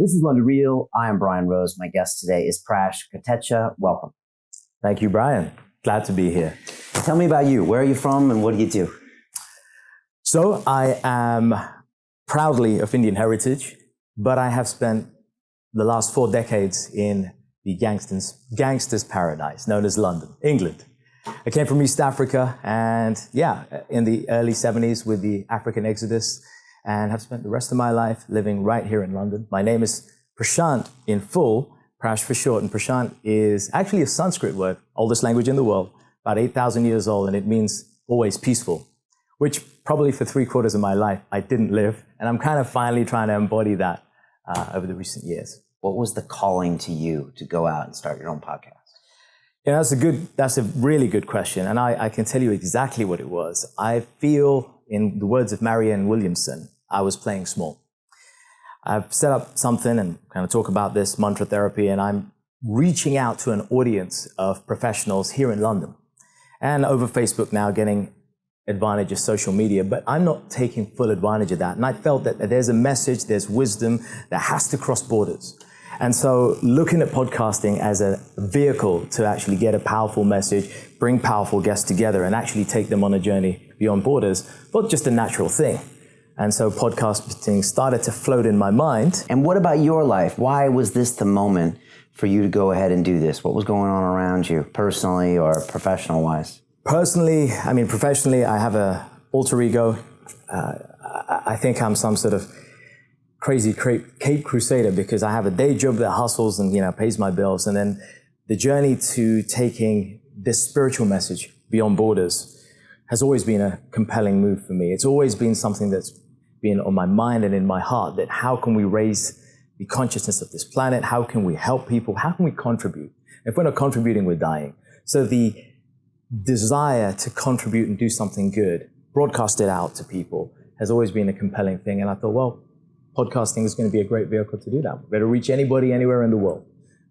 This is London Real. I am Brian Rose. My guest today is Prash Kotecha. Welcome. Thank you, Brian. Glad to be here. Tell me about you. Where are you from and what do you do? So I am proudly of Indian heritage, but I have spent the last 4 decades in the gangsters' paradise known as London, England. I came from East Africa and in the early 70s with the African exodus, and have spent the rest of my life living right here in London. My name is Prashant in full, Prash for short, and Prashant is actually a Sanskrit word, oldest language in the world, about 8,000 years old, and it means always peaceful, which probably for 3/4 of my life I didn't live, and I'm kind of finally trying to embody that over the recent years. What was the calling to you to go out and start your own podcast? Yeah, that's a really good question, and I can tell you exactly what it was. I feel, in the words of Marianne Williamson, I was playing small. I've set up something and kind of talk about this mantra therapy, and I'm reaching out to an audience of professionals here in London and over Facebook now, getting advantage of social media, but I'm not taking full advantage of that. And I felt that there's a message, there's wisdom that has to cross borders. And so looking at podcasting as a vehicle to actually get a powerful message, bring powerful guests together and actually take them on a journey beyond borders, not just a natural thing. And so podcasting started to float in my mind. And what about your life? Why was this the moment for you to go ahead and do this? What was going on around you, personally or professional-wise? Personally, professionally, I have a alter ego. I think I'm some sort of crazy Cape Crusader because I have a day job that hustles and pays my bills. And then the journey to taking this spiritual message beyond borders has always been a compelling move for me. It's always been something that's been on my mind and in my heart, that how can we raise the consciousness of this planet? How can we help people? How can we contribute? If we're not contributing, we're dying. So the desire to contribute and do something good, broadcast it out to people, has always been a compelling thing. And I thought, well, podcasting is going to be a great vehicle to do that. We're able to reach anybody, anywhere in the world.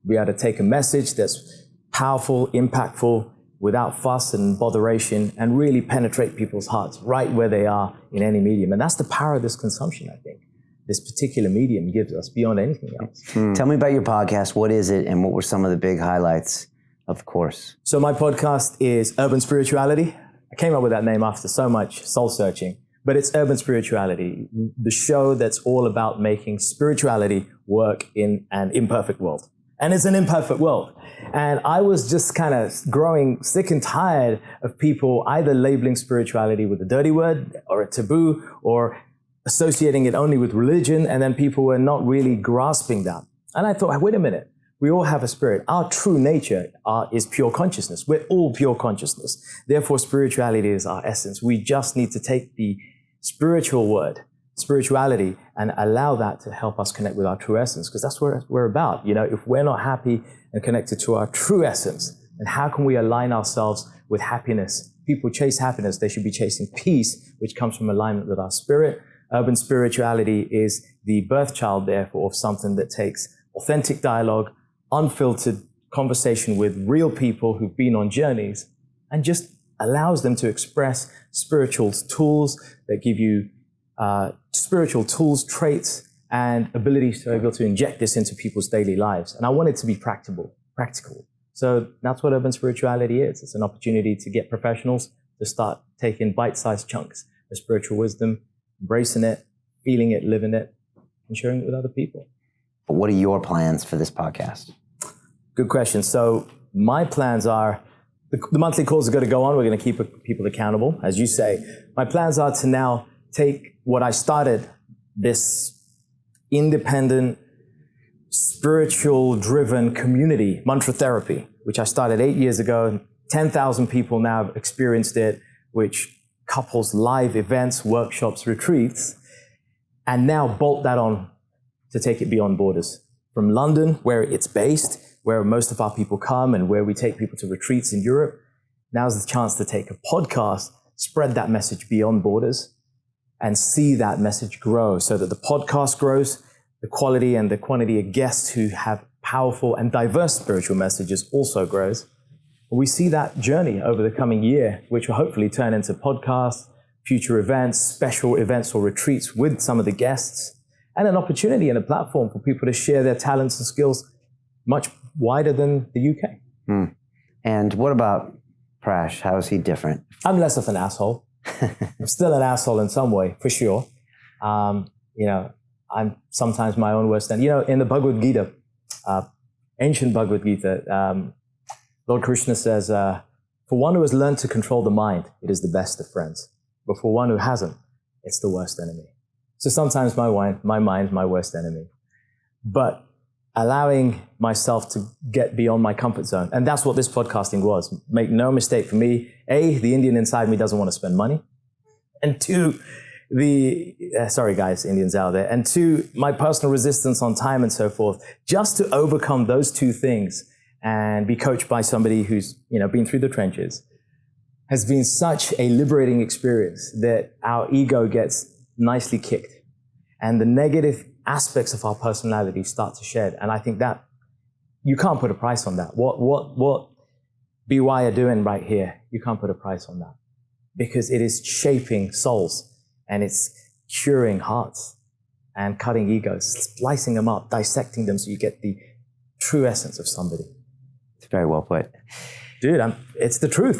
Be able to take a message that's powerful, impactful, without fuss and botheration, and really penetrate people's hearts right where they are in any medium. And that's the power of this consumption, I think. This particular medium gives us beyond anything else. Tell me about your podcast. What is it, and what were some of the big highlights of the course? So my podcast is Urban Spirituality. I came up with that name after so much soul searching, but it's Urban Spirituality, the show that's all about making spirituality work in an imperfect world. And it's an imperfect world. And I was just kind of growing sick and tired of people either labeling spirituality with a dirty word or a taboo, or associating it only with religion, and then people were not really grasping that. And I thought, wait a minute, we all have a spirit. Our true nature is pure consciousness. We're all pure consciousness. Therefore, spirituality is our essence. We just need to take the spiritual word, spirituality, and allow that to help us connect with our true essence, because that's what we're about. If we're not happy and connected to our true essence, then how can we align ourselves with happiness? People chase happiness. They should be chasing peace, which comes from alignment with our spirit. Urban spirituality is the birth child, therefore, of something that takes authentic dialogue, unfiltered conversation with real people who've been on journeys, and just allows them to express spiritual tools that give you spiritual tools, traits, and abilities to be able to inject this into people's daily lives. And I want it to be practical. So that's what urban spirituality is. It's an opportunity to get professionals to start taking bite-sized chunks of spiritual wisdom, embracing it, feeling it, living it, and sharing it with other people. But what are your plans for this podcast? Good question. So my plans are, the monthly calls are going to go on. We're going to keep people accountable, as you say. My plans are to now take what I started, this independent, spiritual-driven community, mantra therapy, which I started 8 years ago. 10,000 people now have experienced it, which couples live events, workshops, retreats, and now bolt that on to take it beyond borders. From London, where it's based, where most of our people come, and where we take people to retreats in Europe, now's the chance to take a podcast, spread that message beyond borders, and see that message grow, so that the podcast grows, the quality and the quantity of guests who have powerful and diverse spiritual messages also grows. We see that journey over the coming year, which will hopefully turn into podcasts, future events, special events or retreats with some of the guests, and an opportunity and a platform for people to share their talents and skills much wider than the UK. And what about Prash? How is he different? I'm less of an asshole. I'm still an asshole in some way, for sure. You know, I'm sometimes my own worst enemy. You know, in the Bhagavad Gita, ancient Bhagavad Gita, Lord Krishna says, for one who has learned to control the mind, it is the best of friends. But for one who hasn't, it's the worst enemy. So sometimes my mind, my worst enemy. But allowing myself to get beyond my comfort zone. And that's what this podcasting was. Make no mistake, for me, A, the Indian inside me doesn't want to spend money. And two, sorry guys, Indians out there. And two, my personal resistance on time and so forth. Just to overcome those two things and be coached by somebody who's, you know, been through the trenches has been such a liberating experience that our ego gets nicely kicked. And the negative aspects of our personality start to shed. And I think that you can't put a price on that. What BY are doing right here, you can't put a price on that, because it is shaping souls and it's curing hearts and cutting egos, slicing them up, dissecting them so you get the true essence of somebody. It's very well put. Dude, it's the truth.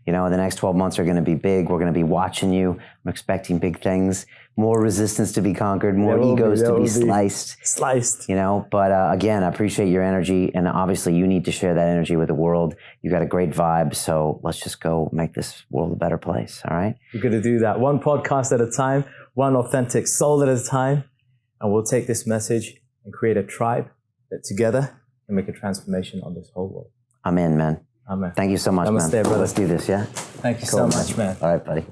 You know, the next 12 months are going to be big. We're going to be watching you. I'm expecting big things, more resistance to be conquered, more egos to be sliced. You know, but again, I appreciate your energy. And obviously you need to share that energy with the world. You got a great vibe. So let's just go make this world a better place. All right. We're going to do that one podcast at a time, one authentic soul at a time. And we'll take this message and create a tribe that together can make a transformation on this whole world. I'm in, man. Amen. Thank you so much, Namaste, man. brother. Let's do this, yeah? Thank you so much, man. All right, buddy.